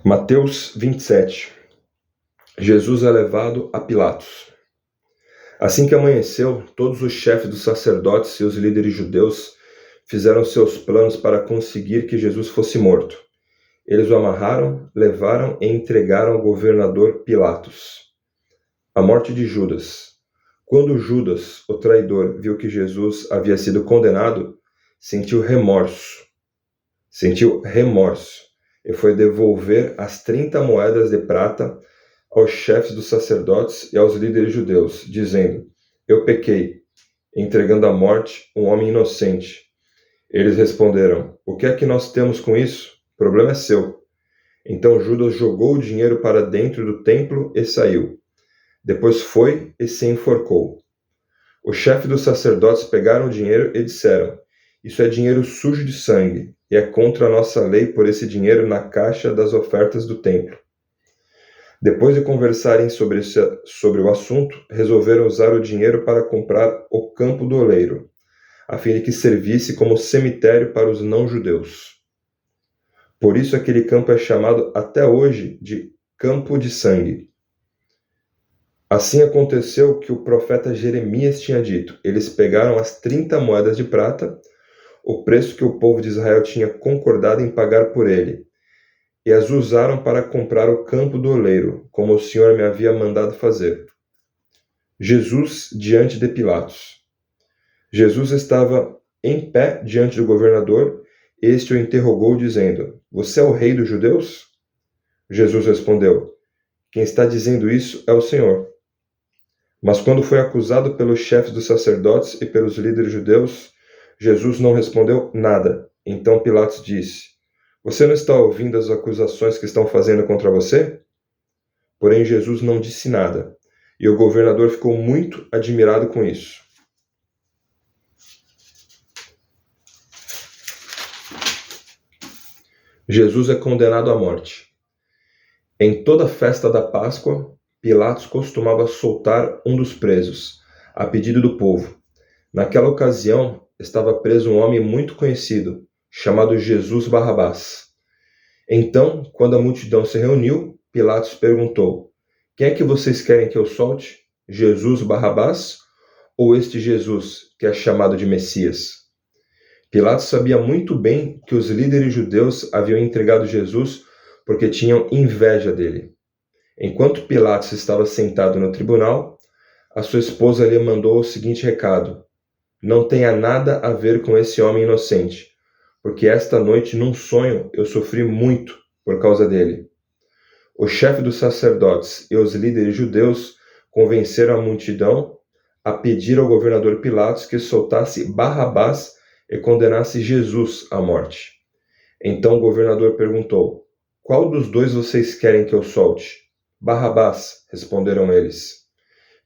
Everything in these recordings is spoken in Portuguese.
Mateus 27. Jesus é levado a Pilatos. Assim que amanheceu, todos os chefes dos sacerdotes e os líderes judeus fizeram seus planos para conseguir que Jesus fosse morto. Eles o amarraram, levaram e entregaram ao governador Pilatos. A morte de Judas. Quando Judas, o traidor, viu que Jesus havia sido condenado, sentiu remorso e foi devolver as 30 moedas de prata aos chefes dos sacerdotes e aos líderes judeus, dizendo: Eu pequei, entregando à morte um homem inocente. Eles responderam: O que é que nós temos com isso? O problema é seu. Então Judas jogou o dinheiro para dentro do templo e saiu. Depois foi e se enforcou. Os chefes dos sacerdotes pegaram o dinheiro e disseram: Isso é dinheiro sujo de sangue, e é contra a nossa lei pôr esse dinheiro na caixa das ofertas do templo. Depois de conversarem sobre o assunto, resolveram usar o dinheiro para comprar o campo do oleiro, a fim de que servisse como cemitério para os não-judeus. Por isso aquele campo é chamado até hoje de Campo de Sangue. Assim aconteceu que o profeta Jeremias tinha dito: Eles pegaram as 30 moedas de prata, o preço que o povo de Israel tinha concordado em pagar por ele, e as usaram para comprar o campo do oleiro, como o Senhor me havia mandado fazer. Jesus diante de Pilatos. Jesus estava em pé diante do governador. Este o interrogou, dizendo: Você é o rei dos judeus? Jesus respondeu: Quem está dizendo isso é o Senhor. Mas quando foi acusado pelos chefes dos sacerdotes e pelos líderes judeus, Jesus não respondeu nada. Então Pilatos disse: Você não está ouvindo as acusações que estão fazendo contra você? Porém Jesus não disse nada, e o governador ficou muito admirado com isso. Jesus é condenado à morte. Em toda a festa da Páscoa, Pilatos costumava soltar um dos presos, a pedido do povo. Naquela ocasião, estava preso um homem muito conhecido, chamado Jesus Barrabás. Então, quando a multidão se reuniu, Pilatos perguntou: Quem é que vocês querem que eu solte? Jesus Barrabás ou este Jesus, que é chamado de Messias? Pilatos sabia muito bem que os líderes judeus haviam entregado Jesus porque tinham inveja dele. Enquanto Pilatos estava sentado no tribunal, a sua esposa lhe mandou o seguinte recado: Não tenha nada a ver com esse homem inocente, porque esta noite, num sonho, eu sofri muito por causa dele. O chefe dos sacerdotes e os líderes judeus convenceram a multidão a pedir ao governador Pilatos que soltasse Barrabás e condenasse Jesus à morte. Então o governador perguntou: Qual dos dois vocês querem que eu solte? Barrabás, responderam eles.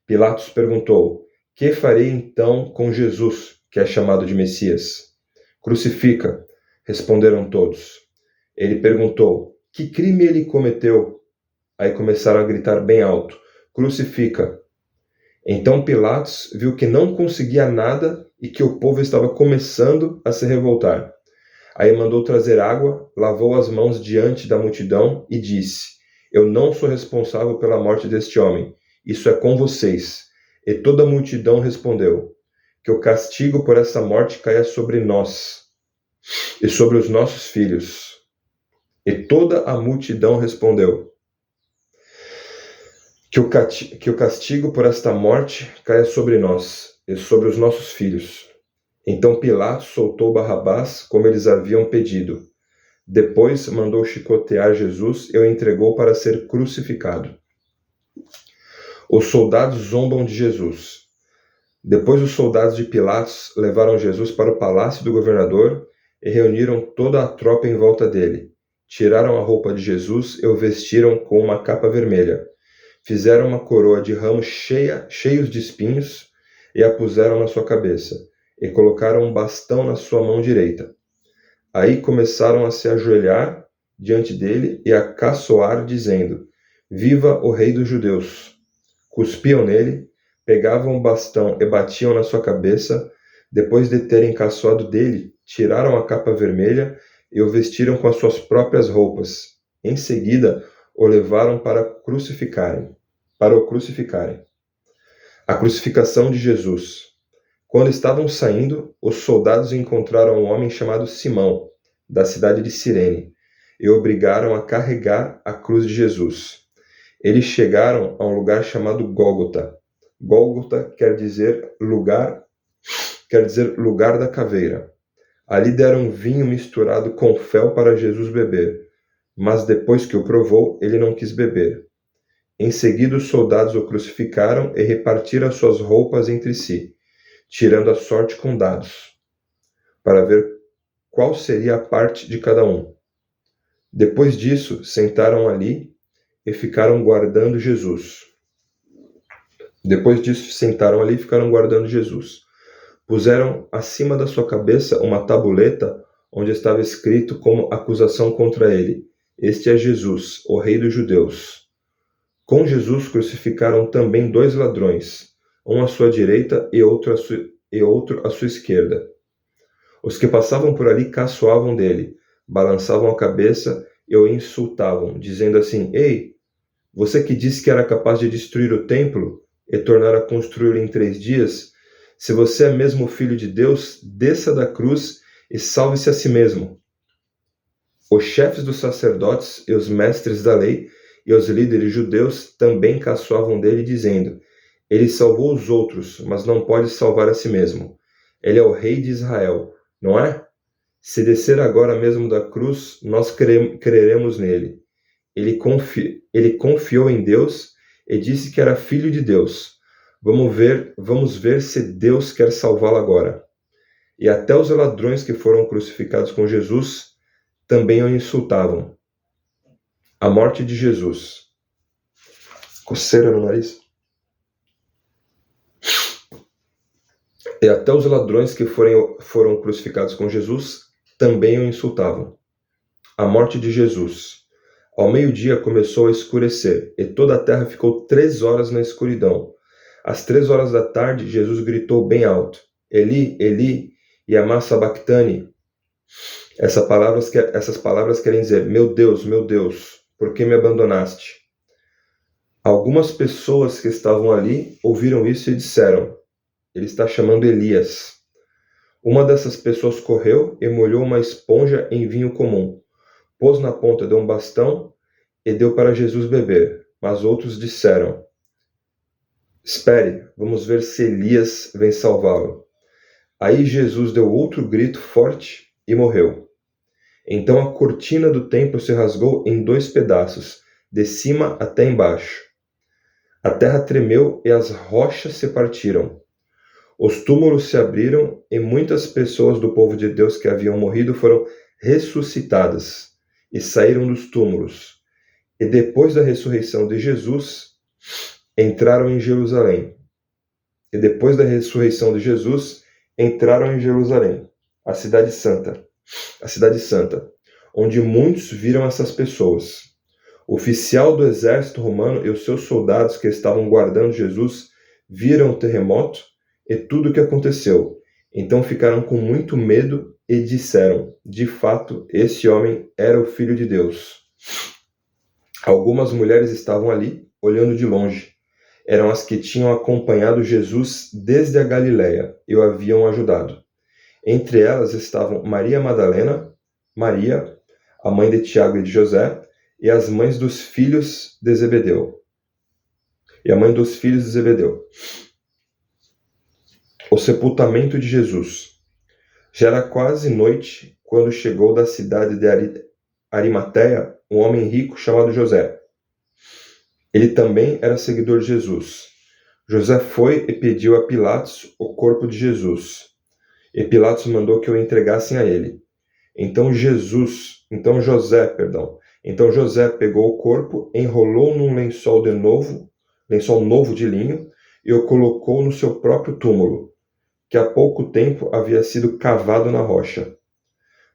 Pilatos perguntou: Que farei então com Jesus, que é chamado de Messias? Crucifica, responderam todos. Ele perguntou: Que crime ele cometeu? Aí começaram a gritar bem alto: Crucifica! Então Pilatos viu que não conseguia nada e que o povo estava começando a se revoltar. Aí mandou trazer água, lavou as mãos diante da multidão e disse: Eu não sou responsável pela morte deste homem. Isso é com vocês. E toda a multidão respondeu: Que o castigo por essa morte caia sobre nós e sobre os nossos filhos. E toda a multidão respondeu: Que o castigo por esta morte caia sobre nós e sobre os nossos filhos. Então Pilatos soltou Barrabás, como eles haviam pedido. Depois mandou chicotear Jesus e o entregou para ser crucificado. Os soldados zombam de Jesus. Depois os soldados de Pilatos levaram Jesus para o palácio do governador e reuniram toda a tropa em volta dele. Tiraram a roupa de Jesus e o vestiram com uma capa vermelha. Fizeram uma coroa de ramos cheios de espinhos e a puseram na sua cabeça, e colocaram um bastão na sua mão direita. Aí começaram a se ajoelhar diante dele e a caçoar, dizendo: Viva o rei dos judeus! Cuspiam nele, pegavam o bastão e batiam na sua cabeça. Depois de terem caçoado dele, tiraram a capa vermelha e o vestiram com as suas próprias roupas. Em seguida, o levaram para o crucificarem. A crucificação de Jesus. Quando estavam saindo, os soldados encontraram um homem chamado Simão, da cidade de Cirene, e o obrigaram a carregar a cruz de Jesus. Eles chegaram a um lugar chamado Gólgota. Gólgota quer dizer lugar da caveira. Ali deram vinho misturado com fel para Jesus beber, mas depois que o provou, ele não quis beber. Em seguida, os soldados o crucificaram e repartiram as suas roupas entre si, tirando a sorte com dados, para ver qual seria a parte de cada um. Depois disso, sentaram ali e ficaram guardando Jesus. Puseram acima da sua cabeça uma tabuleta onde estava escrito como acusação contra ele: Este é Jesus, o Rei dos Judeus. Com Jesus crucificaram também 2 ladrões, um à sua direita e outro à sua esquerda. Os que passavam por ali caçoavam dele, balançavam a cabeça e o insultavam, dizendo assim: Ei, você que disse que era capaz de destruir o templo e tornar a construí-lo em 3 dias, se você é mesmo o Filho de Deus, desça da cruz e salve-se a si mesmo. Os chefes dos sacerdotes e os mestres da lei e os líderes judeus também caçoavam dele, dizendo: Ele salvou os outros, mas não pode salvar a si mesmo. Ele é o Rei de Israel, não é? Se descer agora mesmo da cruz, nós creremos nele. Ele confiou em Deus e disse que era filho de Deus. Vamos ver se Deus quer salvá-lo agora. E até os ladrões que foram crucificados com Jesus também o insultavam. A morte de Jesus. Coceira no nariz. E até os ladrões que foram crucificados com Jesus também o insultavam. A morte de Jesus. Ao meio-dia começou a escurecer, e toda a terra ficou 3 horas na escuridão. Às 3 horas da tarde, Jesus gritou bem alto: Eli, Eli, lama sabachthani. Essas palavras querem dizer: meu Deus, por que me abandonaste? Algumas pessoas que estavam ali ouviram isso e disseram: ele está chamando Elias. Uma dessas pessoas correu e molhou uma esponja em vinho comum, pôs na ponta de um bastão e deu para Jesus beber. Mas outros disseram: espere, vamos ver se Elias vem salvá-lo. Aí Jesus deu outro grito forte e morreu. Então a cortina do templo se rasgou em 2 pedaços, de cima até embaixo. A terra tremeu e as rochas se partiram. Os túmulos se abriram e muitas pessoas do povo de Deus que haviam morrido foram ressuscitadas e saíram dos túmulos. E depois da ressurreição de Jesus, entraram em Jerusalém, a cidade santa, onde muitos viram essas pessoas. O oficial do exército romano e os seus soldados que estavam guardando Jesus viram o terremoto e tudo o que aconteceu. Então ficaram com muito medo e disseram: de fato, esse homem era o Filho de Deus. Algumas mulheres estavam ali, olhando de longe. Eram as que tinham acompanhado Jesus desde a Galileia e o haviam ajudado. Entre elas estavam Maria Madalena, Maria, a mãe de Tiago e de José, e as mães dos filhos de Zebedeu. O sepultamento de Jesus. Já era quase noite quando chegou da cidade de Arimateia um homem rico chamado José. Ele também era seguidor de Jesus. José foi e pediu a Pilatos o corpo de Jesus. E Pilatos mandou que o entregassem a ele. Então José pegou o corpo, enrolou num lençol novo de linho, e o colocou no seu próprio túmulo, que há pouco tempo havia sido cavado na rocha.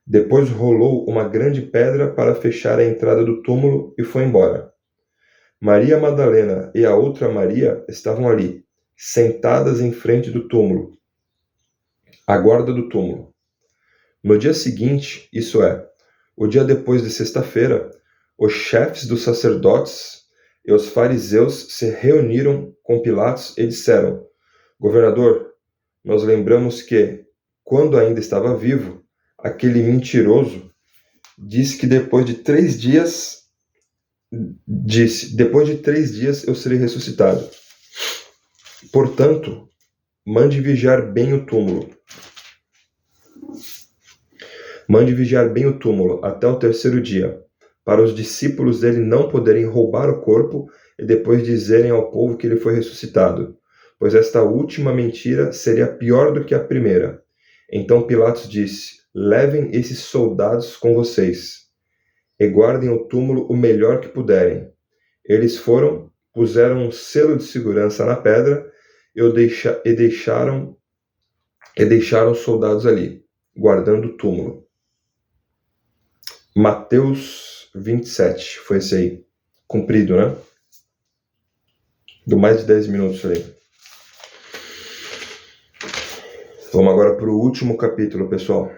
Depois rolou uma grande pedra para fechar a entrada do túmulo e foi embora. Maria Madalena e a outra Maria estavam ali, sentadas em frente do túmulo, à guarda do túmulo. No dia seguinte, isso é, o dia depois de sexta-feira, Os chefes dos sacerdotes e os fariseus se reuniram com Pilatos e disseram: Governador, nós lembramos que, quando ainda estava vivo, aquele mentiroso disse que depois de 3 dias eu serei ressuscitado. Portanto, mande vigiar bem o túmulo. Mande vigiar bem o túmulo até o 3º dia, para os discípulos dele não poderem roubar o corpo e depois dizerem ao povo que ele foi ressuscitado, pois esta última mentira seria pior do que a primeira. Então Pilatos disse: levem esses soldados com vocês e guardem o túmulo o melhor que puderem. Eles foram, puseram um selo de segurança na pedra e deixaram os soldados ali, guardando o túmulo. Mateus 27, foi esse aí. Comprido, né? Deu mais de 10 minutos aí. Vamos agora para o último capítulo, pessoal.